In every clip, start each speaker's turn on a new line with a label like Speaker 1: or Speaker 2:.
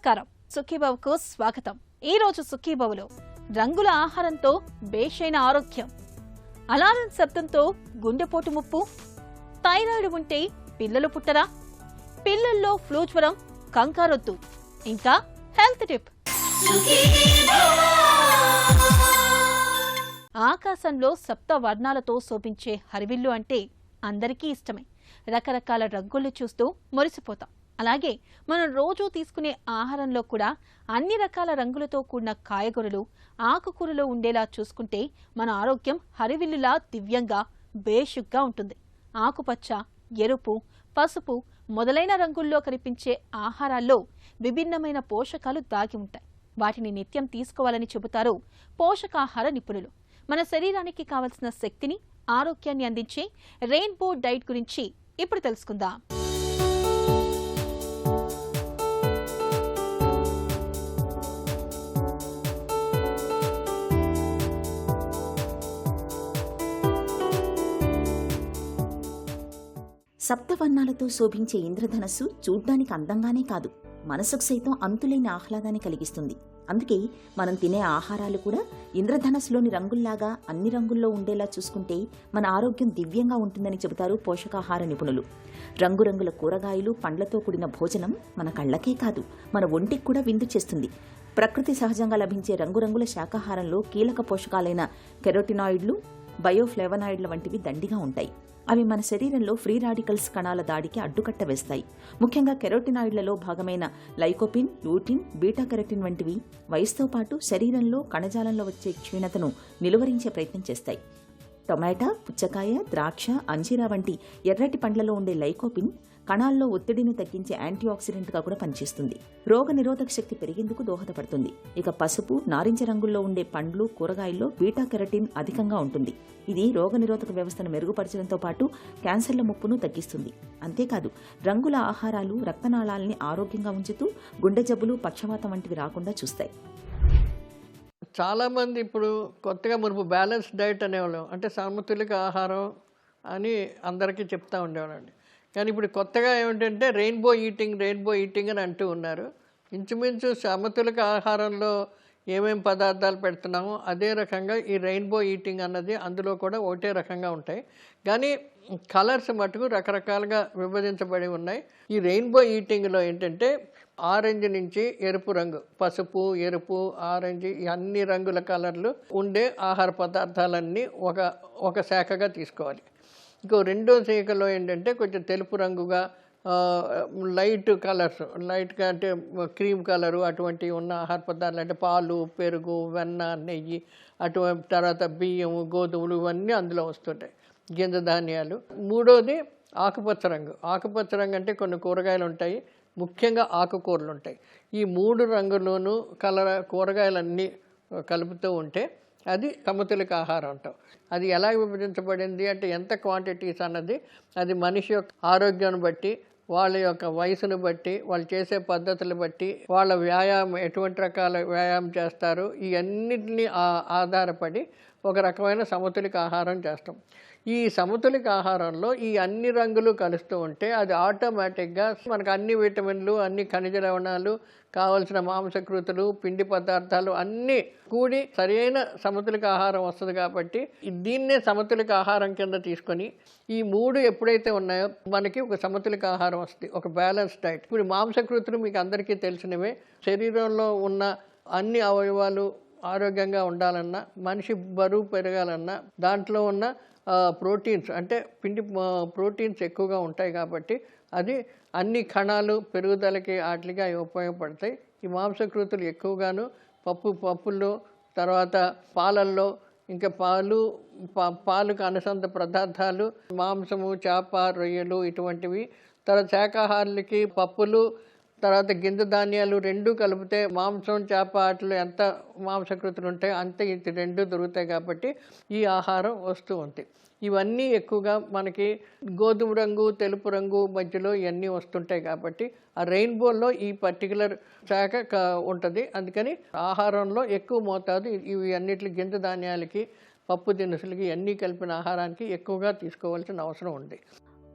Speaker 1: నమస్కారం, సుఖీభవకు స్వాగతం. ఈ రోజు సుఖీభవలో రంగుల ఆహారంతో బేషైన ఆరోగ్యం, అలారం శబ్దంతో గుండెపోటు ముప్పు, థైరాయిడ్ ఉంటే పిల్లలు పుట్టరా, పిల్లల్లో ఫ్లూ జ్వరం కంకారొద్దు, ఇంకా హెల్త్ టిప్. ఆకాశంలో సప్త వర్ణాలతో శోభించే హరివిల్లు అంటే అందరికీ ఇష్టమే. రకరకాల రంగుల్ని చూస్తూ మురిసిపోతాం. అలాగే మనం రోజూ తీసుకునే ఆహారంలో కూడా అన్ని రకాల రంగులతో కూడిన కాయగూరలు, ఆకుకూరలు ఉండేలా చూసుకుంటే మన ఆరోగ్యం హరివిల్లులా దివ్యంగా బేషుగ్గా ఉంటుంది. ఆకుపచ్చ, ఎరుపు, పసుపు మొదలైన రంగుల్లో కనిపించే ఆహారాల్లో విభిన్నమైన పోషకాలు దాగి ఉంటాయి. వాటిని నిత్యం తీసుకోవాలని చెబుతారు పోషకాహార నిపుణులు. మన శరీరానికి కావలసిన శక్తిని, ఆరోగ్యాన్ని అందించే రెయిన్బో డైట్ గురించి ఇప్పుడు తెలుసుకుందాం.
Speaker 2: సప్తవర్ణాలతో శోభించే ఇంద్రధనస్సు చూడ్డానికి అందంగానే కాదు, మనసుకు సైతం అంతులేని ఆహ్లాదాన్ని కలిగిస్తుంది. అందుకే మనం తినే ఆహారాలు కూడా ఇంద్రధనస్సులోని రంగుల్లాగా అన్ని రంగుల్లో ఉండేలా చూసుకుంటే మన ఆరోగ్యం దివ్యంగా ఉంటుందని చెబుతారు పోషకాహార నిపుణులు. రంగురంగుల కూరగాయలు, పండ్లతో కూడిన భోజనం మన కళ్ళకే కాదు, మన ఒంటికి కూడా విందు చేస్తుంది. ప్రకృతి సహజంగా లభించే రంగురంగుల శాకాహారంలో కీలక పోషకాలైన కెరోటినాయిడ్లు, బయోఫ్లేవనాయిడ్ల వంటివి దండిగా ఉంటాయి. అవి మన శరీరంలో ఫ్రీ రాడికల్స్ కణాల దాడికి అడ్డుకట్ట వేస్తాయి. ముఖ్యంగా కెరోటినాయిడ్లలో భాగమైన లైకోపిన్, లూటిన్, బీటా కెరటిన్ వంటివి వయసుతో పాటు శరీరంలో కణజాలంలో వచ్చే క్షీణతను నిలువరించే ప్రయత్నం చేస్తాయి. టొమాటో, పుచ్చకాయ, ద్రాక్ష, అంజీరా వంటి ఎర్రటి పండ్లలో ఉండే లైకోపిన్ కణాల్లో ఒత్తిడిని తగ్గించే యాంటీఆక్సిడెంట్గా కూడా పనిచేస్తుంది. రోగ నిరోధక శక్తి పెరిగేందుకు దోహదపడుతుంది. ఇక పసుపు, నారింజ రంగుల్లో ఉండే పండ్లు, కూరగాయల్లో బీటా కెరటిన్ అధికంగా ఉంటుంది. ఇది రోగ నిరోధక వ్యవస్థను మెరుగుపరచడంతో పాటు క్యాన్సర్ల ముప్పును తగ్గిస్తుంది. అంతేకాదు రంగుల ఆహారాలు రక్తనాళాలని ఆరోగ్యంగా ఉంచుతూ గుండె జబ్బులు, పక్షవాతం వంటివి రాకుండా చూస్తాయి.
Speaker 3: చాలామంది ఇప్పుడు కొత్తగా మునుపు బ్యాలెన్స్ డైట్ అనేవాళ్ళం, అంటే సమతులిత ఆహారం అని అందరికీ చెప్తా ఉండేవాళ్ళండి. కానీ ఇప్పుడు కొత్తగా ఏమిటంటే రెయిన్బో ఈటింగ్ అని అంటూ ఉన్నారు. ఇంచుమించు సమతులిత ఆహారంలో ఏమేం పదార్థాలు పెడుతున్నామో అదే రకంగా ఈ రెయిన్బో ఈటింగ్ అన్నది అందులో కూడా ఒకటే రకంగా ఉంటాయి. కానీ కలర్స్ మటుకు రకరకాలుగా విభజించబడి ఉన్నాయి. ఈ రెయిన్బో ఈటింగ్లో ఏంటంటే ఆరెంజ్ నుంచి ఎరుపు రంగు, పసుపు, ఎరుపు, ఆరెంజ్ ఈ అన్ని రంగుల కలర్లు ఉండే ఆహార పదార్థాలన్నీ ఒక శాఖగా తీసుకోవాలి. ఇంకో రెండో శాఖలో ఏంటంటే కొంచెం తెలుపు రంగుగా లైట్ కలర్స్, లైట్గా అంటే క్రీమ్ కలరు అటువంటివి ఉన్న ఆహార పదార్థాలు, అంటే పాలు, పెరుగు, వెన్న, నెయ్యి, అటువంటి తర్వాత బియ్యము, గోధుమలు ఇవన్నీ అందులో వస్తుంటాయి, గింజ ధాన్యాలు. మూడోది ఆకుపచ్చ రంగు. ఆకుపచ్చ రంగు అంటే కొన్ని కూరగాయలు ఉంటాయి, ముఖ్యంగా ఆకుకూరలు ఉంటాయి. ఈ మూడు రంగుల్లోనూ కూరగాయలన్నీ కలుపుతూ ఉంటే అది సమతులిత ఆహారం అంటాం. అది ఎలా విభజించబడింది అంటే ఎంత క్వాంటిటీస్ అన్నది అది మనిషి యొక్క ఆరోగ్యాన్ని బట్టి, వాళ్ళ యొక్క వయసును బట్టి, వాళ్ళు చేసే పద్ధతులు బట్టి, వాళ్ళ వ్యాయామం ఎటువంటి రకాల వ్యాయామం చేస్తారు, ఈ అన్నిటినీ ఆధారపడి ఒక రకమైన సమతులిత ఆహారం చేస్తాం. ఈ సమతులిత ఆహారంలో ఈ అన్ని రంగులు కలుస్తూ ఉంటే అది ఆటోమేటిక్గా మనకు అన్ని విటమిన్లు, అన్ని ఖనిజ లవణాలు, కావలసిన మాంసకృతులు, పిండి పదార్థాలు అన్నీ కూడి సరైన సమతులిత ఆహారం వస్తుంది. కాబట్టి దీన్నే సమతులిత ఆహారం కింద తీసుకొని ఈ మూడు ఎప్పుడైతే ఉన్నాయో మనకి ఒక సమతులిత ఆహారం వస్తుంది, ఒక బ్యాలెన్స్ డైట్. ఇప్పుడు మాంసకృతులు మీకు అందరికీ తెలిసినవే. శరీరంలో ఉన్న అన్ని అవయవాలు ఆరోగ్యంగా ఉండాలన్నా, మనిషి బరువు పెరగాలన్నా దాంట్లో ఉన్న ప్రోటీన్స్, అంటే ప్రోటీన్స్ ఎక్కువగా ఉంటాయి. కాబట్టి అది అన్ని కణాలు పెరుగుదలకి వాటికి అవి ఉపయోగపడతాయి. ఈ మాంసకృతులు ఎక్కువగాను పప్పుల్లో, తర్వాత పాలల్లో, ఇంకా పాలుకు అనుసంధ పదార్థాలు, మాంసము, చేప, రొయ్యలు ఇటువంటివి. తర్వాత శాకాహారులకి పప్పులు, తర్వాత గింజ ధాన్యాలు రెండు కలిపితే మాంసం, చేప వాటిలో ఎంత మాంసకృతులు ఉంటాయో అంతే ఇది రెండు దొరుకుతాయి. కాబట్టి ఈ ఆహారం వస్తూ ఉంటాయి. ఇవన్నీ ఎక్కువగా మనకి గోధుమ రంగు, తెలుపు రంగు మధ్యలో ఇవన్నీ వస్తుంటాయి. కాబట్టి ఆ రెయిన్బోలో ఈ పర్టికులర్ శాఖ ఉంటుంది. అందుకని ఆహారంలో ఎక్కువ మోతాదు ఇవి అన్నిటి గింజ ధాన్యాలకి, పప్పు దినుసులకి ఇవన్నీ కలిపిన ఆహారానికి ఎక్కువగా తీసుకోవాల్సిన అవసరం ఉంది.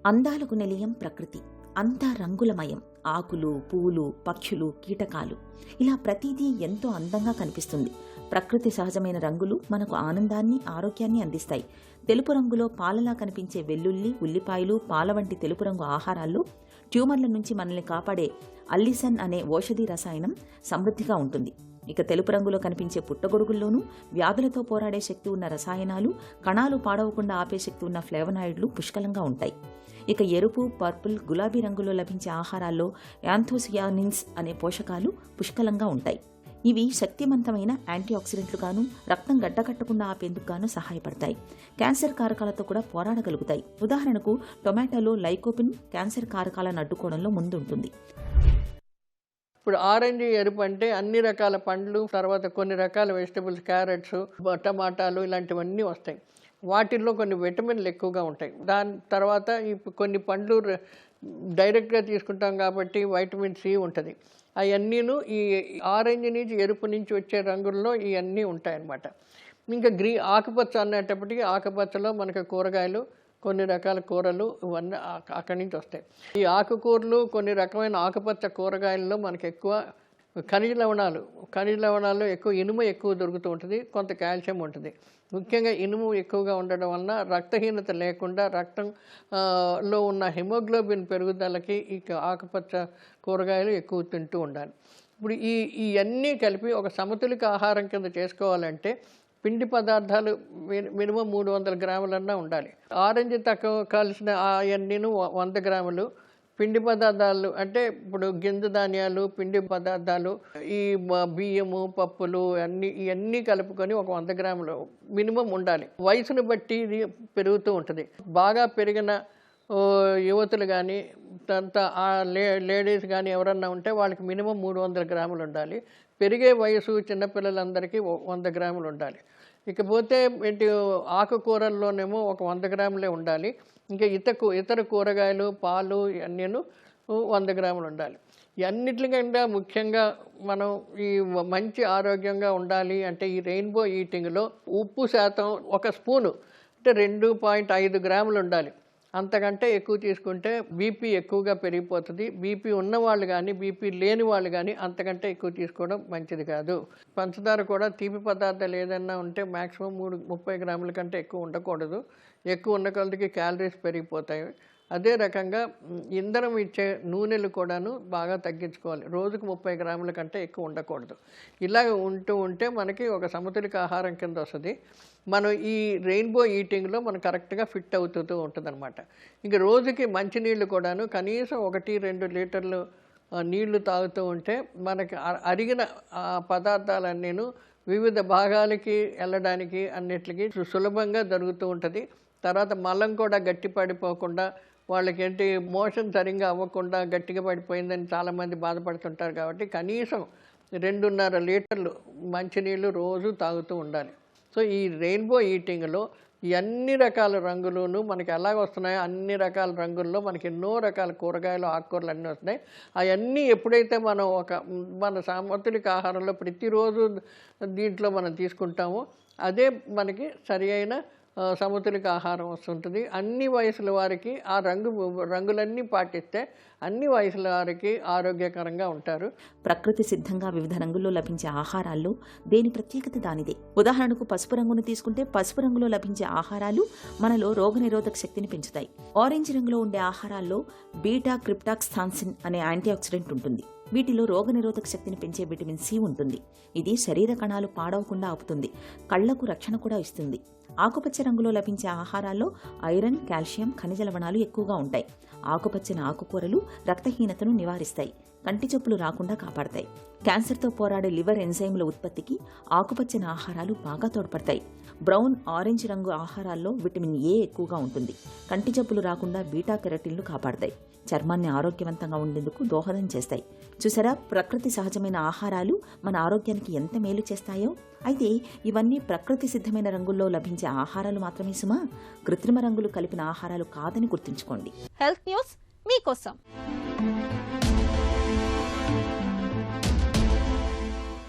Speaker 2: అందాలకు నిలయం ప్రకృతి. అంతా రంగులమయం. ఆకులు, పూలు, పక్షులు, కీటకాలు, ఇలా ప్రతిదీ ఎంతో అందంగా కనిపిస్తుంది. ప్రకృతి సహజమైన రంగులు మనకు ఆనందాన్ని, ఆరోగ్యాన్ని అందిస్తాయి. తెలుపు రంగులో పాలలా కనిపించే వెల్లుల్లి, ఉల్లిపాయలు, పాల వంటి తెలుపు రంగు ఆహారాల్లో ట్యూమర్ల నుంచి మనల్ని కాపాడే అల్లిసన్ అనే ఓషధి రసాయనం సమృద్ధిగా ఉంటుంది. ఇక తెలుపు రంగులో కనిపించే పుట్టగొడుగుల్లోనూ వ్యాధులతో పోరాడే శక్తి ఉన్న రసాయనాలు, కణాలు పాడవకుండా ఆపే శక్తి ఉన్న ఫ్లేవనాయిడ్లు పుష్కలంగా ఉంటాయి. ఇక ఎరుపు, పర్పుల్, గులాబీ రంగులో లభించే ఆహారాల్లో యాంథోసియానిన్స్ అనే పోషకాలు పుష్కలంగా ఉంటాయి. ఇవి శక్తివంతమైన యాంటీ ఆక్సిడెంట్లుగాను, రక్తం గడ్డకట్టకుండా ఆపేందుకు గాను సహాయపడతాయి. క్యాన్సర్ కారకాలతో కూడా పోరాడగలుగుతాయి. ఉదాహరణకు టొమాటోలో లైకోపిన్ క్యాన్సర్ కారకాలను అడ్డుకోవడంలో ముందుంటుంది.
Speaker 3: ఇప్పుడు ఆరెంజ్, ఎరుపు అంటే అన్ని రకాల పండ్లు, తర్వాత కొన్ని రకాల వెజిటబుల్స్, క్యారెట్స్, టమాటాలు ఇలాంటివన్నీ వస్తాయి. వాటిల్లో కొన్ని విటమిన్లు ఎక్కువగా ఉంటాయి. దాని తర్వాత కొన్ని పండ్లు డైరెక్ట్గా తీసుకుంటాం కాబట్టి వైటమిన్ సి ఉంటుంది. అవన్నీను ఈ ఆరెంజ్ నుంచి, ఎరుపు నుంచి వచ్చే రంగుల్లో ఇవన్నీ ఉంటాయన్నమాట. ఇంకా ఆకుపచ్చ అనేటప్పటికీ ఆకుపచ్చలో మనకు కూరగాయలు, కొన్ని రకాల కూరలు ఇవన్నీ అక్కడి నుంచి వస్తాయి. ఈ ఆకుకూరలు, కొన్ని రకమైన ఆకుపచ్చ కూరగాయల్లో మనకు ఎక్కువ ఖనిజ లవణాలు ఎక్కువ, ఇనుము ఎక్కువ దొరుకుతూ ఉంటుంది, కొంత కాల్షియం ఉంటుంది. ముఖ్యంగా ఇనుము ఎక్కువగా ఉండడం వలన రక్తహీనత లేకుండా రక్తంలో ఉన్న హిమోగ్లోబిన్ పెరుగుదలకి ఈ ఆకుపచ్చ కూరగాయలు ఎక్కువ తింటూ ఉండాలి. ఇప్పుడు ఇవన్నీ కలిపి ఒక సమతులిత ఆహారం కింద చేసుకోవాలంటే పిండి పదార్థాలు మినిమం 300 గ్రాములన్నా ఉండాలి. ఆరెంజ్ తక్కువ కలిసిన అవన్నీను 100 గ్రాములు. పిండి పదార్థాలు అంటే ఇప్పుడు గింజ ధాన్యాలు, పిండి పదార్థాలు, ఈ బియ్యము, పప్పులు ఇవన్నీ కలుపుకొని ఒక 100 గ్రాములు మినిమం ఉండాలి. వయసును బట్టి ఇది పెరుగుతూ ఉంటుంది. బాగా పెరిగిన యువతులు కానీ, లేడీస్ కానీ ఎవరన్నా ఉంటే వాళ్ళకి మినిమం 300 గ్రాములు ఉండాలి. పెరిగే వయసు చిన్నపిల్లలందరికీ 100 గ్రాములు ఉండాలి. ఇకపోతే ఆకుకూరల్లోనేమో ఒక 100 గ్రాములే ఉండాలి. ఇంకా ఇతర కూరగాయలు, పాలు ఇవన్నీను 100 గ్రాములు ఉండాలి. ఇవన్నిటికంటే ముఖ్యంగా మనం ఈ మంచి ఆరోగ్యంగా ఉండాలి అంటే ఈ రెయిన్బో ఈటింగ్లో ఉప్పు శాతం ఒక స్పూను అంటే 2.5 గ్రాములు ఉండాలి. అంతకంటే ఎక్కువ తీసుకుంటే బీపీ ఎక్కువగా పెరిగిపోతుంది. బీపీ ఉన్నవాళ్ళు కానీ, బీపీ లేని వాళ్ళు కానీ అంతకంటే ఎక్కువ తీసుకోవడం మంచిది కాదు. పంచదార కూడా తీపి పదార్థాలు ఏదన్నా ఉంటే మ్యాక్సిమం 30 గ్రాముల కంటే ఎక్కువ ఉండకూడదు. ఎక్కువ ఉన్న కొలదికి క్యాలరీస్ పెరిగిపోతాయి. అదే రకంగా ఇంధనం ఇచ్చే నూనెలు కూడాను బాగా తగ్గించుకోవాలి. రోజుకు 30 గ్రాముల కంటే ఎక్కువ ఉండకూడదు. ఇలాగ ఉంటే మనకి ఒక సమతులిత ఆహారం కింద వస్తుంది. మనం ఈ రెయిన్బో ఈటింగ్లో మనం కరెక్ట్గా ఫిట్ అవుతూ ఉంటుందన్నమాట. ఇంక రోజుకి మంచినీళ్ళు కూడాను కనీసం 1-2 లీటర్లు నీళ్లు తాగుతూ ఉంటే మనకి అరిగిన పదార్థాలన్నీను వివిధ భాగాలకి వెళ్ళడానికి అన్నిటికీ సులభంగా జరుగుతూ ఉంటుంది. తర్వాత మలం కూడా గట్టి పడిపోకుండా, వాళ్ళకి మోషన్ సరిగ్గా అవ్వకుండా గట్టిగా పడిపోయిందని చాలామంది బాధపడుతుంటారు. కాబట్టి కనీసం 2.5 లీటర్లు మంచినీళ్ళు రోజు తాగుతూ ఉండాలి. సో ఈ రెయిన్బో ఈటింగ్లో అన్ని రకాల రంగులను మనకి ఎలాగ వస్తున్నాయో అన్ని రకాల రంగుల్లో మనకి ఎన్నో రకాల కూరగాయలు, ఆకుకూరలు అన్నీ వస్తున్నాయి. అవన్నీ ఎప్పుడైతే మనం మన సమతులిత ఆహారంలో ప్రతిరోజు దీంట్లో మనం తీసుకుంటామో అదే మనకి సరి అయిన సమతులిత ఆహారం వస్తుంటుంది. అన్ని వయసుల వారికి ఆ రంగులన్నీ పాటిస్తే అన్ని వయసుల వారికి ఆరోగ్యకరంగా ఉంటారు.
Speaker 2: ప్రకృతి సిద్ధంగా వివిధ రంగుల్లో లభించే ఆహారాల్లో దేని ప్రత్యేకత దానిదే. ఉదాహరణకు పసుపు రంగును తీసుకుంటే పసుపు రంగులో లభించే ఆహారాలు మనలో రోగనిరోధక శక్తిని పెంచుతాయి. ఆరెంజ్ రంగులో ఉండే ఆహారాల్లో బీటా క్రిప్టాక్సాన్సిన్ అనే యాంటీ ఆక్సిడెంట్ ఉంటుంది. వీటిలో రోగనిరోధక శక్తిని పెంచే విటమిన్ సి ఉంటుంది. ఇది శరీర కణాలు పాడవకుండా ఆపుతుంది. కళ్లకు రక్షణ కూడా ఇస్తుంది. ఆకుపచ్చ రంగులో లభించే ఆహారాల్లో ఐరన్, కాల్షియం, ఖనిజ లవణాలు ఎక్కువగా ఉంటాయి. ఆకుపచ్చని ఆకుకూరలు రక్తహీనతను నివారిస్తాయి, కంటి జబ్బులు రాకుండా కాపాడతాయి. క్యాన్సర్తో పోరాడే లివర్ ఎంజైముల ఉత్పత్తికి ఆకుపచ్చని ఆహారాలు బాగా తోడ్పడతాయి. బ్రౌన్, ఆరెంజ్ రంగు ఆహారాల్లో విటమిన్ ఏ ఎక్కువగా ఉంటుంది. కంటి జబ్బులు రాకుండా బీటా కెరటిన్లు కాపాడతాయి. చర్మాన్ని ఆరోగ్యవంతంగా ఉండేందుకు దోహదం చేస్తాయి. చూసారా, ప్రకృతి సహజమైన ఆహారాలు మన ఆరోగ్యానికి ఎంత మేలు చేస్తాయో. అయితే ఇవన్నీ ప్రకృతి సిద్ధమైన రంగుల్లో లభించే ఆహారాలు మాత్రమే సుమా, కృత్రిమ రంగులు కలిపిన ఆహారాలు కాదని గుర్తుంచుకోండి.
Speaker 1: హెల్త్ న్యూస్ మీకోసం.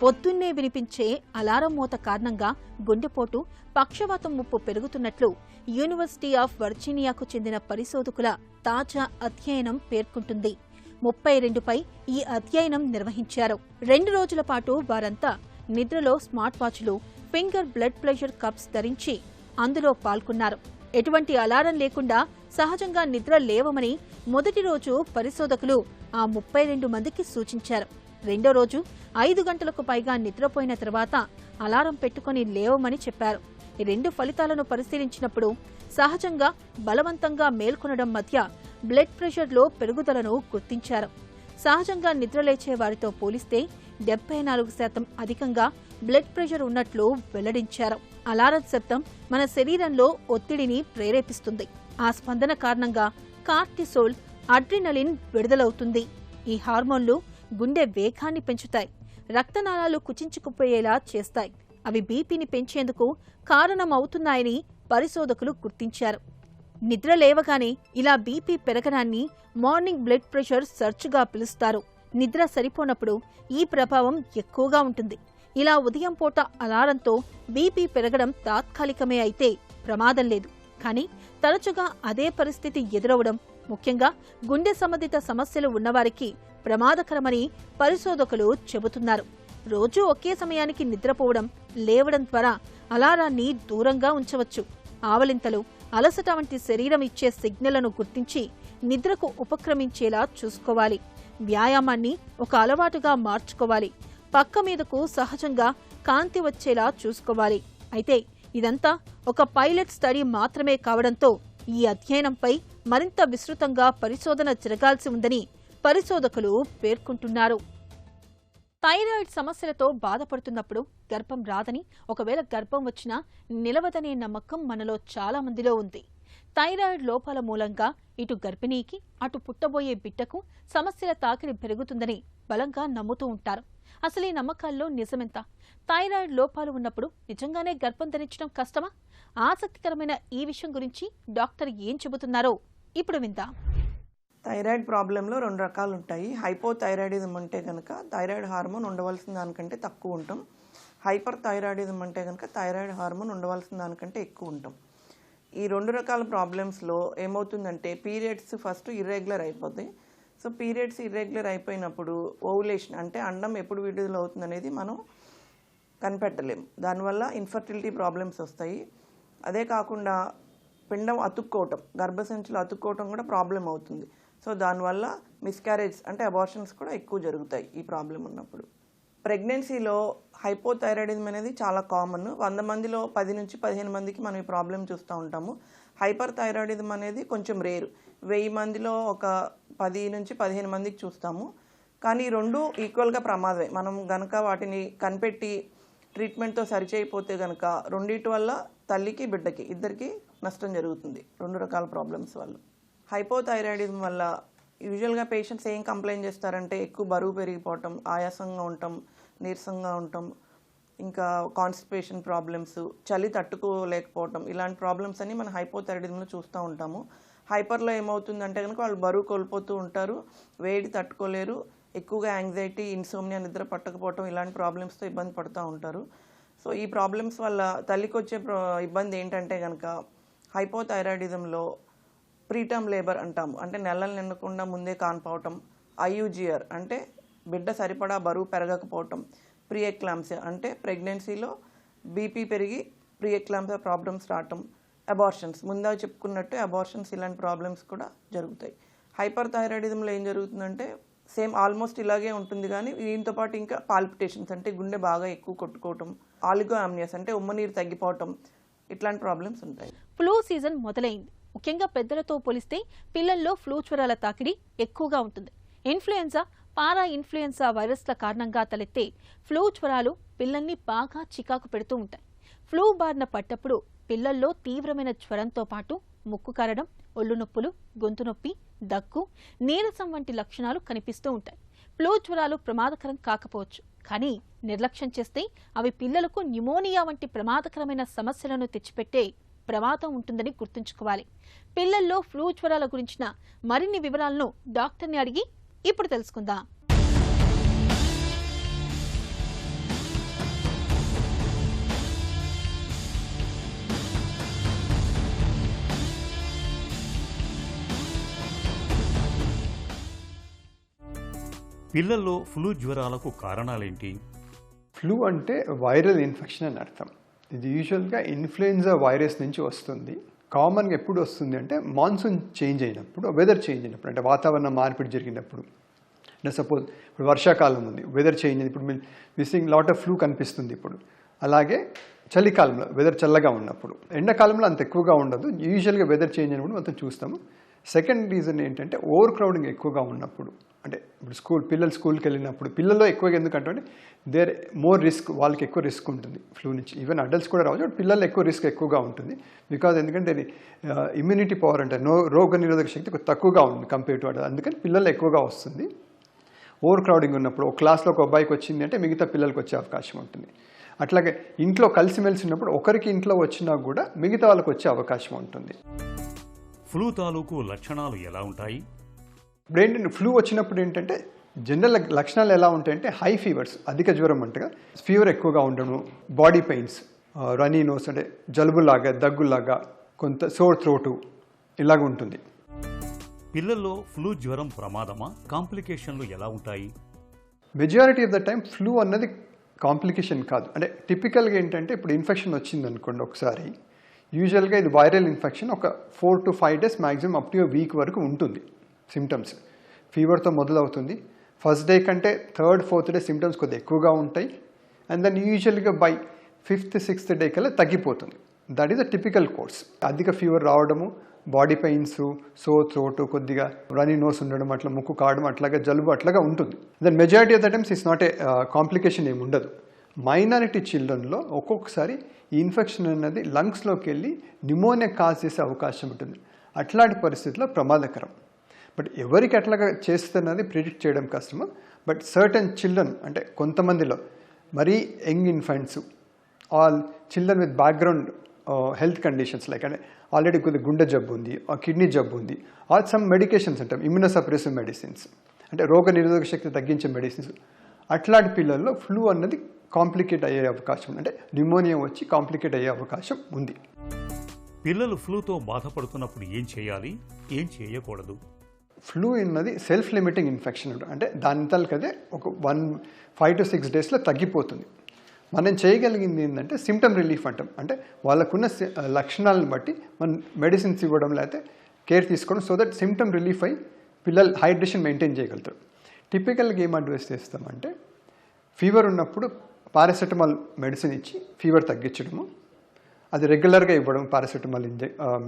Speaker 1: పొద్దున్నే వినిపించే అలారం మోత కారణంగా గుండెపోటు, పక్షవాతం ముప్పు పెరుగుతున్నట్లు యూనివర్సిటీ ఆఫ్ వర్జీనియాకు చెందిన పరిశోధకుల తాజా అధ్యయనం పేర్కొంటుంది. 32పై ఈ అధ్యయనం నిర్వహించారు. 2 రోజుల పాటు వారంతా నిద్రలో స్మార్ట్ వాచ్లు, ఫింగర్ బ్లడ్ ప్రెషర్ కప్స్ ధరించి అందులో పాల్గొన్నారు. ఎటువంటి అలారం లేకుండా సహజంగా నిద్ర లేవమని మొదటి రోజు పరిశోధకులు ఆ 32 మందికి సూచించారు. రెండో రోజు 5 గంటలకు పైగా నిద్రపోయిన తర్వాత అలారం పెట్టుకుని లేవమని చెప్పారు. ఈ 2 ఫలితాలను పరిశీలించినప్పుడు సహజంగా, బలవంతంగా మేల్కొనడం మధ్య బ్లడ్ ప్రెషర్లో పెరుగుదలను గుర్తించారు. సహజంగా నిద్రలేచే వారితో పోలిస్తే 74% అధికంగా బ్లడ్ ప్రెషర్ ఉన్నట్లు వెల్లడించారు. అలారం శబ్దం మన శరీరంలో ఒత్తిడిని ప్రేరేపిస్తుంది. ఆ స్పందన కారణంగా కార్టిసోల్, అడ్రినలిన్ విడుదలవుతుంది. ఈ హార్మోన్లు గుండె వేగాన్ని పెంచుతాయి, రక్తనాళాలు కుచించుకుపోయేలా చేస్తాయి. అవి బీపీని పెంచేందుకు కారణమవుతున్నాయని పరిశోధకులు గుర్తించారు. నిద్ర లేవగానే ఇలా బీపీ పెరగడాన్ని మార్నింగ్ బ్లడ్ ప్రెషర్ సర్చ్గా పిలుస్తారు. నిద్ర సరిపోనప్పుడు ఈ ప్రభావం ఎక్కువగా ఉంటుంది. ఇలా ఉదయం పూట అలారంతో బీపీ పెరగడం తాత్కాలికమే అయితే ప్రమాదం లేదు. కానీ తరచుగా అదే పరిస్థితి ఎదురవడం, ముఖ్యంగా గుండె సంబంధిత సమస్యలు ఉన్నవారికి ప్రమాదకరమని పరిశోధకులు చెబుతున్నారు. రోజూ ఒకే సమయానికి నిద్రపోవడం, లేవడం ద్వారా అలారాన్ని దూరంగా ఉంచవచ్చు. ఆవలింతలు, అలసట వంటి శరీరం ఇచ్చే సిగ్నళ్లను గుర్తించి నిద్రకు ఉపక్రమించేలా చూసుకోవాలి. వ్యాయామాన్ని ఒక అలవాటుగా మార్చుకోవాలి. పక్క మీదకు సహజంగా కాంతి వచ్చేలా చూసుకోవాలి. అయితే ఇదంతా ఒక పైలట్ స్టడీ మాత్రమే కావడంతో ఈ అధ్యయనంపై మరింత విస్తృతంగా పరిశోధన జరగాల్సి ఉందని పరిశోధకులు పేర్కొంటున్నారు. థైరాయిడ్ సమస్యలతో బాధపడుతున్నప్పుడు గర్భం రాదని, ఒకవేళ గర్భం వచ్చినా నిలవదనే నమ్మకం మనలో చాలా మందిలో ఉంది. థైరాయిడ్ లోపాల మూలంగా ఇటు గర్భిణీకి, అటు పుట్టబోయే బిడ్డకు సమస్యల తాకిడి పెరుగుతుందని బలంగా నమ్ముతూ ఉంటారు. అసలు ఈ నమ్మకాల్లో నిజమెంత? థైరాయిడ్ లోపాలు ఉన్నప్పుడు నిజంగానే గర్భం ధరించడం కష్టమా? ఆసక్తికరమైన ఈ విషయం గురించి డాక్టర్ ఏం చెబుతున్నారో ఇప్పుడు విందాం.
Speaker 4: థైరాయిడ్ ప్రాబ్లంలో 2 రకాలు ఉంటాయి. హైపోథైరాయిడిజం అంటే కనుక థైరాయిడ్ హార్మోన్ ఉండవలసిన దానికంటే తక్కువ ఉంటాం. హైపర్ థైరాయిడిజం అంటే కనుక థైరాయిడ్ హార్మోన్ ఉండవలసిన దానికంటే ఎక్కువ ఉంటాం. ఈ 2 రకాల ప్రాబ్లమ్స్లో ఏమవుతుందంటే పీరియడ్స్ ఫస్ట్ ఇర్రెగ్యులర్ అయిపోతాయి. సో పీరియడ్స్ ఇర్రెగ్యులర్ అయిపోయినప్పుడు ఓవులేషన్ అంటే అండం ఎప్పుడు విడుదల అవుతుంది అనేది మనం కనిపెట్టలేము. దానివల్ల ఇన్ఫర్టిలిటీ ప్రాబ్లమ్స్ వస్తాయి. అదే కాకుండా పిండం అతుక్కోవటం, గర్భసంచిలో అతుక్కోవటం కూడా ప్రాబ్లం అవుతుంది. సో దానివల్ల మిస్క్యారేజ్ అంటే అబార్షన్స్ కూడా ఎక్కువ జరుగుతాయి ఈ ప్రాబ్లం ఉన్నప్పుడు. ప్రెగ్నెన్సీలో హైపోథైరాయిడిజం అనేది చాలా కామన్. 100 మందిలో 10 నుంచి 15 మందికి మనం ఈ ప్రాబ్లం చూస్తూ ఉంటాము. హైపర్ థైరాయిడిజం అనేది కొంచెం రేరు. 1000 మందిలో ఒక 10 నుంచి 15 మందికి చూస్తాము. కానీ 2 ఈక్వల్గా ప్రమాదమే. మనం గనక వాటిని కనిపెట్టి ట్రీట్మెంట్తో సరిచేయకపోతే కనుక రెండింటి వల్ల తల్లికి, బిడ్డకి ఇద్దరికి నష్టం జరుగుతుంది 2 రకాల ప్రాబ్లమ్స్ వల్ల. హైపోథైరాయిడిజం వల్ల యూజువల్గా పేషెంట్స్ ఏం కంప్లైంట్ చేస్తారంటే ఎక్కువ బరువు పెరిగిపోవటం, ఆయాసంగా ఉండటం, నీరసంగా ఉండటం, ఇంకా కాన్స్టిపేషన్ ప్రాబ్లమ్స్, చలి తట్టుకోలేకపోవటం, ఇలాంటి ప్రాబ్లమ్స్ అన్ని మనం హైపోథైరాయిడిజంలో చూస్తూ ఉంటాము. హైపర్లో ఏమవుతుందంటే కనుక వాళ్ళు బరువు కోల్పోతూ ఉంటారు, వేడి తట్టుకోలేరు, ఎక్కువగా యాంగ్జైటీ, ఇన్సోమ్నియా, నిద్ర పట్టకపోవటం ఇలాంటి ప్రాబ్లమ్స్తో ఇబ్బంది పడుతూ ఉంటారు. సో ఈ ప్రాబ్లమ్స్ వల్ల తల్లికి వచ్చే ఇబ్బంది ఏంటంటే కనుక హైపోథైరాయిడిజంలో ప్రీటర్మ్ లేబర్ అంటాము, అంటే నెలలు నిండకుండా ముందే కాన్పోవటం, ఐయుజిఆర్ అంటే బిడ్డ సరిపడా బరువు పెరగకపోవటం, ప్రీ ఎక్లాంప్సియా అంటే ప్రెగ్నెన్సీలో బీపీ పెరిగి ప్రీ ఎక్లాంప్సియా ప్రాబ్లమ్స్ రావటం, అబార్షన్స్ ముందా చెప్పుకున్నట్టు అబార్షన్స్ ఇలాంటి ప్రాబ్లమ్స్ కూడా జరుగుతాయి. హైపర్ థైరాయిడిజంలో ఏం జరుగుతుందంటే సేమ్ ఆల్మోస్ట్ ఇలాగే ఉంటుంది. కానీ దీంతో పాటు ఇంకా పాల్పిటేషన్స్ అంటే గుండె బాగా ఎక్కువ కొట్టుకోవటం, ఆలిగో అమ్నియస్ అంటే ఉమ్మనీరు తగ్గిపోవటం, ఇట్లాంటి ప్రాబ్లమ్స్ ఉంటాయి.
Speaker 1: ఫ్లూ సీజన్ మొదలైంది. ముఖ్యంగా పెద్దలతో పోలిస్తే పిల్లల్లో ఫ్లూ జ్వరాల తాకిడి ఎక్కువగా ఉంటుంది. ఇన్ఫ్లుయెన్జా, పారా ఇన్ఫ్లుయెన్జా వైరస్ల కారణంగా తలెత్తే ఫ్లూ జ్వరాలు పిల్లల్ని బాగా చికాకు పెడుతూ ఉంటాయి. ఫ్లూ బారిన పడ్డప్పుడు పిల్లల్లో తీవ్రమైన జ్వరంతో పాటు ముక్కు కారడం, ఒళ్ళు నొప్పులు, గొంతు నొప్పి, దగ్గు, నీరసం వంటి లక్షణాలు కనిపిస్తూ ఉంటాయి. ఫ్లూ జ్వరాలు ప్రమాదకరం కాకపోవచ్చు, కానీ నిర్లక్ష్యం చేస్తే అవి పిల్లలకు న్యూమోనియా వంటి ప్రమాదకరమైన సమస్యలను తెచ్చిపెట్టే ప్రమాదం ఉంటుందని గుర్తుంచుకోవాలి. పిల్లల్లో ఫ్లూ జ్వరాల గురించిన మరిన్ని వివరాలను డాక్టర్ని అడిగి ఇప్పుడు తెలుసుకుందాం.
Speaker 5: పిల్లల్లో ఫ్లూ జ్వరాలకు కారణాలేంటి?
Speaker 6: ఫ్లూ అంటే వైరల్ ఇన్ఫెక్షన్ అని అర్థం. ఇది యూజువల్గా ఇన్ఫ్లుయెన్జా వైరస్ నుంచి వస్తుంది. కామన్గా ఎప్పుడు వస్తుంది అంటే మాన్సూన్ చేంజ్ అయినప్పుడు, వెదర్ చేంజ్ అయినప్పుడు, అంటే వాతావరణ మార్పిడి జరిగినప్పుడు. అంటే సపోజ్ ఇప్పుడు వర్షాకాలం ఉంది, వెదర్ చేంజ్ అయింది, ఇప్పుడు మిస్సింగ్ లాట్ ఆఫ్ ఫ్లూ కనిపిస్తుంది ఇప్పుడు. అలాగే చలికాలంలో వెదర్ చల్లగా ఉన్నప్పుడు, ఎండాకాలంలో అంత ఎక్కువగా ఉండదు, యూజువల్గా వెదర్ చేంజ్ అయినప్పుడు మొత్తం చూస్తాము. సెకండ్ రీజన్ ఏంటంటే ఓవర్ క్రౌడింగ్ ఎక్కువగా ఉన్నప్పుడు, అంటే ఇప్పుడు పిల్లలు స్కూల్కి వెళ్ళినప్పుడు, పిల్లల్లో ఎక్కువగా ఎందుకంటే దేర్ మోర్ రిస్క్, వాళ్ళకి ఎక్కువ రిస్క్ ఉంటుంది ఫ్లూ నుంచి. ఈవెన్ అడల్ట్స్ కూడా రావచ్చు, బట్ పిల్లలు ఎక్కువ రిస్క్ ఎక్కువగా ఉంటుంది. బికాజ్ ఎందుకంటే అది ఇమ్యూనిటీ పవర్ అంటే రోగ నిరోధక శక్తి తక్కువగా ఉంది కంపేర్ టు అడల్ట్, అందుకని పిల్లలు ఎక్కువగా వస్తుంది. ఓవర్ క్రౌడింగ్ ఉన్నప్పుడు ఒక క్లాస్లో ఒక అబ్బాయికి వచ్చింది అంటే మిగతా పిల్లలకి వచ్చే అవకాశం ఉంటుంది. అట్లాగే ఇంట్లో కలిసిమెలిసి ఉన్నప్పుడు ఒకరికి ఇంట్లో వచ్చినా కూడా మిగతా వాళ్ళకి వచ్చే అవకాశం ఉంటుంది.
Speaker 5: ఫ్లూ తాలూకు లక్షణాలు ఎలా ఉంటాయి?
Speaker 6: ఇప్పుడు ఏంటంటే ఫ్లూ వచ్చినప్పుడు ఏంటంటే జనరల్ లక్షణాలు ఎలా ఉంటాయంటే హై ఫీవర్స్, అధిక జ్వరం అంటగా, ఫీవర్ ఎక్కువగా ఉండడం, బాడీ పెయిన్స్, రనీ నోస్ అంటే జలుబులాగా, దగ్గులాగా, కొంత సోర్ థ్రోటు ఇలాగ ఉంటుంది.
Speaker 5: పిల్లల్లో ఫ్లూ జ్వరం ప్రమాదమా? కాంప్లికేషన్లు ఎలా ఉంటాయి?
Speaker 6: Majority of the time flu అన్నది కాంప్లికేషన్ కాదు. అంటే టిపికల్గా ఏంటంటే ఇప్పుడు ఇన్ఫెక్షన్ వచ్చింది అనుకోండి ఒకసారి, యూజువల్గా ఇది వైరల్ ఇన్ఫెక్షన్ ఒక 4 to 5 days maximum up to week వరకు ఉంటుంది. సిమ్టమ్స్ ఫీవర్తో మొదలవుతుంది. ఫస్ట్ డే కంటే 3rd, 4th డే సిమ్టమ్స్ కొద్దిగా ఎక్కువగా ఉంటాయి. అండ్ దెన్ యూజువల్గా బై 5th, 6th డే కల్లా తగ్గిపోతుంది. That is a typical course. అధిక ఫీవర్ రావడము, బాడీ పెయిన్స్, సోర్ థ్రోట్, కొద్దిగా రనీ నోస్ ఉండడం, అట్లా ముక్కు కావడం, అట్లాగా జలుబు అట్లాగా ఉంటుంది. Then majority of the times it's not a complication ఏమి ఉండదు. మైనారిటీ చిల్డ్రన్లో ఒక్కొక్కసారి ఈ ఇన్ఫెక్షన్ అనేది లంగ్స్లోకి వెళ్ళి న్యూమోనియా కాజ్ చేసే అవకాశం ఉంటుంది. అట్లాంటి పరిస్థితుల్లో ప్రమాదకరం. బట్ ఎవరికి అట్లాగా చేస్తున్నది ప్రిడిక్ట్ చేయడం కష్టము. బట్ సర్టన్ చిల్డ్రన్ అంటే కొంతమందిలో మరీ young infants, all children with background health conditions like అంటే ఆల్రెడీ కొద్దిగా గుండె జబ్బు ఉంది, కిడ్నీ జబ్బు ఉంది, ఆర్ సమ్ మెడికేషన్స్ అంటాం, ఇమ్యూనోసప్రెసివ్ మెడిసిన్స్ అంటే రోగ నిరోధక శక్తి తగ్గించే మెడిసిన్స్, అట్లాంటి పిల్లల్లో ఫ్లూ అన్నది కాంప్లికేట్ అయ్యే అవకాశం ఉంది. అంటే న్యూమోనియా వచ్చి కాంప్లికేట్ అయ్యే అవకాశం ఉంది.
Speaker 5: పిల్లలు ఫ్లూతో బాధపడుతున్నప్పుడు ఏం చేయాలి, ఏం చేయకూడదు?
Speaker 6: ఫ్లూ అన్నది సెల్ఫ్ లిమిటింగ్ ఇన్ఫెక్షన్ అంటే దానికదే ఒక 5 to 6 daysలో తగ్గిపోతుంది. మనం చేయగలిగింది ఏంటంటే సిమ్టమ్ రిలీఫ్ అంటాం. అంటే వాళ్ళకున్న లక్షణాలను బట్టి మనం మెడిసిన్స్ ఇవ్వడం, లేకపోతే కేర్ తీసుకోవడం, సో దట్ సిమ్టమ్ రిలీఫ్ అయ్యి పిల్లలు హైడ్రేషన్ మెయింటైన్ చేయగలుగుతారు. టిపికల్గా ఏం అడ్వైస్ చేస్తామంటే ఫీవర్ ఉన్నప్పుడు పారాసెటమాల్ మెడిసిన్ ఇచ్చి ఫీవర్ తగ్గించడము, అది రెగ్యులర్గా ఇవ్వడం పారాసెటమాల్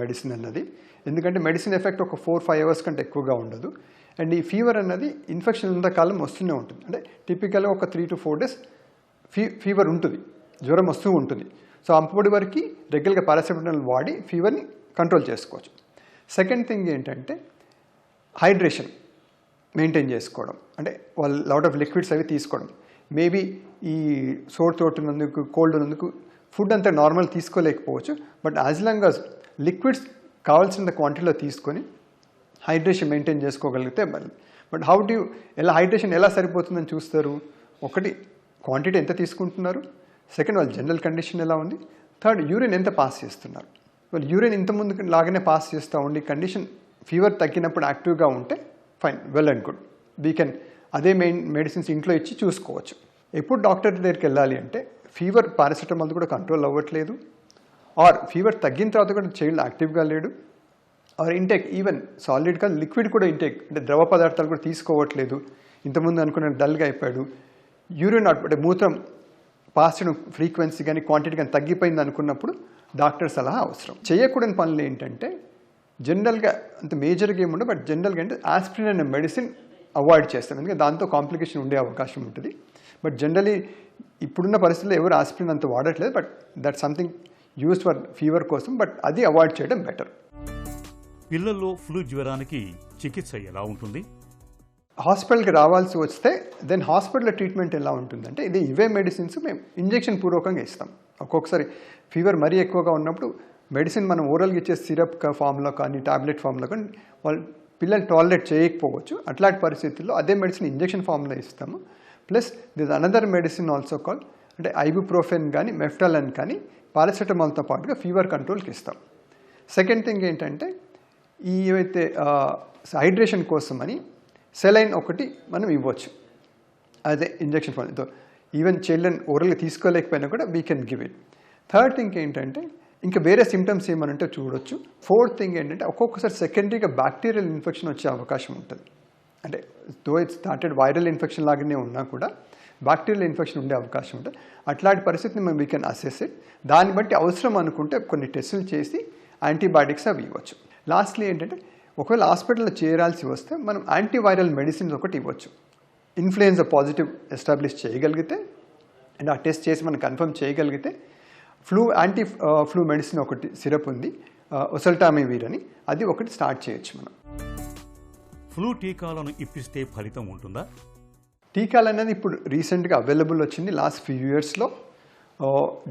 Speaker 6: మెడిసిన్ అన్నది. ఎందుకంటే మెడిసిన్ ఎఫెక్ట్ ఒక 4-5 hours కంటే ఎక్కువగా ఉండదు. అండ్ ఈ ఫీవర్ అన్నది ఇన్ఫెక్షన్ ఉన్న కాలం వస్తూనే ఉంటుంది. అంటే టిపికల్గా ఒక 3 to 4 days ఫీవర్ ఉంటుంది, జ్వరం వస్తూ ఉంటుంది. సో అప్పటి వరకు రెగ్యులర్గా పారాసెటమాల్ వాడి ఫీవర్ని కంట్రోల్ చేసుకోవచ్చు. సెకండ్ థింగ్ ఏంటంటే హైడ్రేషన్ మెయింటైన్ చేసుకోవడం, అంటే వాళ్ళు లాట్ ఆఫ్ లిక్విడ్స్ అవి తీసుకోవడం. మేబీ ఈ సోర్ థ్రోట్ ఉన్నందుకు, కోల్డ్ ఉన్నందుకు ఫుడ్ అంతా నార్మల్ తీసుకోలేకపోవచ్చు. But as long as liquids కావాల్సిన క్వాంటిటీలో తీసుకొని హైడ్రేషన్ మెయింటైన్ చేసుకోగలిగితే బట్ హైడ్రేషన్ ఎలా సరిపోతుందని చూస్తారు? ఒకటి క్వాంటిటీ ఎంత తీసుకుంటున్నారు, సెకండ్ వాళ్ళ జనరల్ కండిషన్ ఎలా ఉంది, థర్డ్ యూరిన్ ఎంత పాస్ చేస్తున్నారు. వాళ్ళు యూరిన్ ఇంత ముందు లాగానే పాస్ చేస్తూ ఉండి కండిషన్ ఫీవర్ తగ్గినప్పుడు యాక్టివ్గా ఉంటే fine, well and good, we can అదే మెడిసిన్స్ ఇంట్లో ఇచ్చి చూసుకోవచ్చు. ఎప్పుడు డాక్టర్ దగ్గరికి వెళ్ళాలి అంటే ఫీవర్ పారాసెటమాల్ కూడా కంట్రోల్ అవ్వట్లేదు, ఆర్ ఫీవర్ తగ్గిన తర్వాత కూడా చైల్డ్ యాక్టివ్గా లేడు, ఆర్ ఇంటేక్ ఈవెన్ సాలిడ్గా లిక్విడ్ కూడా ఇంటేక్ అంటే ద్రవ పదార్థాలు కూడా తీసుకోవట్లేదు, ఇంతకుముందు అనుకున్న డల్గా అయిపోయాడు, యూరిన్ అంటే మూత్రం పాస్ చేయడం ఫ్రీక్వెన్సీ కానీ క్వాంటిటీ కానీ తగ్గిపోయింది అనుకున్నప్పుడు డాక్టర్ సలహా అవసరం. చేయకూడని పనులు ఏంటంటే జనరల్గా అంత మేజర్గా ఏముండదు, బట్ జనరల్గా అంటే ఆస్పిరిన్ అనే మెడిసిన్ అవాయిడ్ చేస్తాం, ఎందుకంటే దాంతో కాంప్లికేషన్ ఉండే అవకాశం ఉంటుంది. బట్ జనరలీ ఇప్పుడున్న పరిస్థితుల్లో ఎవరు ఆస్పిరిన్ అంత వాడట్లేదు, but that something use for fever కోసం, బట్ అది అవాయిడ్ చేయడం బెటర్.
Speaker 5: పిల్లల్లో ఫ్లూ జ్వరానికి చికిత్స ఎలా ఉంటుంది?
Speaker 6: హాస్పిటల్కి రావాల్సి వస్తే దెన్ హాస్పిటల్లో ట్రీట్మెంట్ ఎలా ఉంటుందంటే ఇవే మెడిసిన్స్ మేము ఇంజెక్షన్ పూర్వకంగా ఇస్తాం. ఒక్కొక్కసారి ఫీవర్ మరీ ఎక్కువగా ఉన్నప్పుడు మెడిసిన్ మనం ఓరల్గా ఇచ్చే సిరప్ ఫామ్లో కానీ టాబ్లెట్ ఫామ్లో కానీ వాళ్ళు పిల్లలు టాలరేట్ చేయకపోవచ్చు. అట్లాంటి పరిస్థితుల్లో అదే మెడిసిన్ ఇంజెక్షన్ ఫామ్లో ఇస్తాము. Plus this another medicine also call అంటే ఐబుప్రోఫెన్ కానీ మెఫ్టాలన్ కానీ పారాసెటమాల్తో పాటుగా ఫీవర్ కంట్రోల్కి ఇస్తాం. సెకండ్ థింగ్ ఏంటంటే ఏవైతే హైడ్రేషన్ కోసం అని సెలైన్ ఒకటి మనం ఇవ్వచ్చు. అదే ఇంజెక్షన్ ఫార్మ్. ఈవెన్ చిల్డ్రన్ ఓరల్గా తీసుకోలేకపోయినా కూడా we can give it. Third thing ఏంటంటే ఇంకా వేరే సిమ్టమ్స్ ఏమనంటే చూడొచ్చు. ఫోర్త్ థింగ్ ఏంటంటే ఒక్కొక్కసారి సెకండరీగా బ్యాక్టీరియల్ ఇన్ఫెక్షన్ వచ్చే అవకాశం ఉంటుంది. అంటే though it started viral infection లాగానే ఉన్నా కూడా బ్యాక్టీరియల్ ఇన్ఫెక్షన్ ఉండే అవకాశం ఉంటుంది. అట్లాంటి పరిస్థితిని మేము వీ కెన్ అసెస్ ఇట్. దాన్ని బట్టి అవసరం అనుకుంటే కొన్ని టెస్టులు చేసి యాంటీబయాటిక్స్ అవి ఇవ్వచ్చు. లాస్ట్లీ ఏంటంటే ఒకవేళ హాస్పిటల్లో చేరాల్సి వస్తే మనం యాంటీవైరల్ మెడిసిన్స్ ఒకటి ఇవ్వచ్చు. ఇన్ఫ్లుయెన్జా పాజిటివ్ ఎస్టాబ్లిష్ చేయగలిగితే అండ్ ఆ టెస్ట్ చేసి మనం కన్ఫర్మ్ చేయగలిగితే యాంటీ ఫ్లూ మెడిసిన్ ఒకటి సిరప్ ఉంది, ఒసల్టామివిర్ అని, అది ఒకటి స్టార్ట్ చేయొచ్చు మనం.
Speaker 5: ఫ్లూ టీకాలను ఇప్పిస్తే ఫలితం ఉంటుందా?
Speaker 6: టీకాలు అనేది ఇప్పుడు రీసెంట్గా అవైలబుల్ వచ్చింది లాస్ట్ ఫ్యూ ఇయర్స్లో.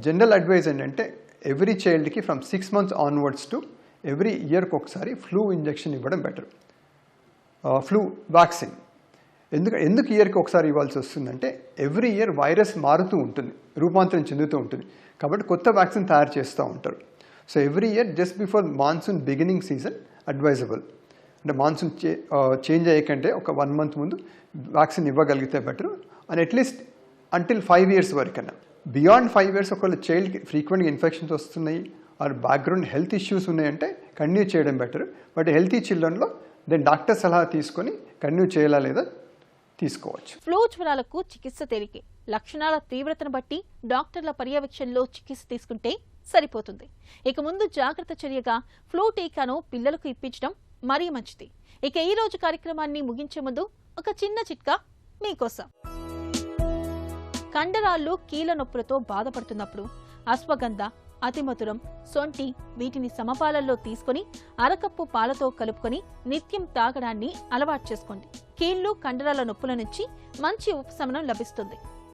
Speaker 6: జనరల్ అడ్వైజ్ ఏంటంటే ఎవ్రీ చైల్డ్కి from 6 months onwards to every ఇయర్కి ఒకసారి ఫ్లూ ఇంజెక్షన్ ఇవ్వడం బెటర్. ఫ్లూ వ్యాక్సిన్ ఎందుకు ఇయర్కి ఒకసారి ఇవ్వాల్సి వస్తుందంటే ఎవ్రీ ఇయర్ వైరస్ మారుతూ ఉంటుంది, రూపాంతరం చెందుతూ ఉంటుంది. కాబట్టి కొత్త వ్యాక్సిన్ తయారు చేస్తూ ఉంటారు. So every year just before monsoon beginning season advisable. అంటే మాన్సూన్ చేంజ్ అయ్యేకంటే ఒక 1 month ముందు వ్యాక్సిన్ ఇవ్వగలిగితే better. And at least until 5 years వరకన్నా. బియాండ్ 5 years ఒకవేళ చైల్డ్కి ఫ్రీక్వెంట్గా ఇన్ఫెక్షన్స్ వస్తున్నాయి ఆర్ బ్యాక్గ్రౌండ్ హెల్త్ ఇష్యూస్ ఉన్నాయంటే కంటిన్యూ చేయడం బెటర్. బట్ హెల్తీ చిల్డ్రన్లో దెన్ డాక్టర్ సలహా తీసుకొని కంటిన్యూ చేయాలా లేదా తీసుకోవచ్చు.
Speaker 1: ఫ్లూ జ్వరాలకు చికిత్స తేలికే. లక్షణాల తీవ్రతను బట్టి డాక్టర్ల పర్యవేక్షణలో చికిత్స తీసుకుంటే సరిపోతుంది. ఇక ముందు జాగ్రత్త చర్యగా ఫ్లూ టీకాను పిల్లలకు ఇప్పించడం మరీ మంచిది. ఇక ఈ రోజు కార్యక్రమాన్ని ముగించే ముందు ఒక చిన్న చిట్కా మీకోసం. కండరాళ్ళు కీళ్ళ నొప్పులతో బాధపడుతున్నప్పుడు అశ్వగంధ, అతిమధురం, సొంటి వీటిని సమపాలల్లో తీసుకుని అరకప్పు పాలతో కలుపుకొని నిత్యం తాగడాన్ని అలవాటు చేసుకోండి. కీళ్లు, కండరాల నొప్పుల నుంచి మంచి ఉపశమనం లభిస్తుంది.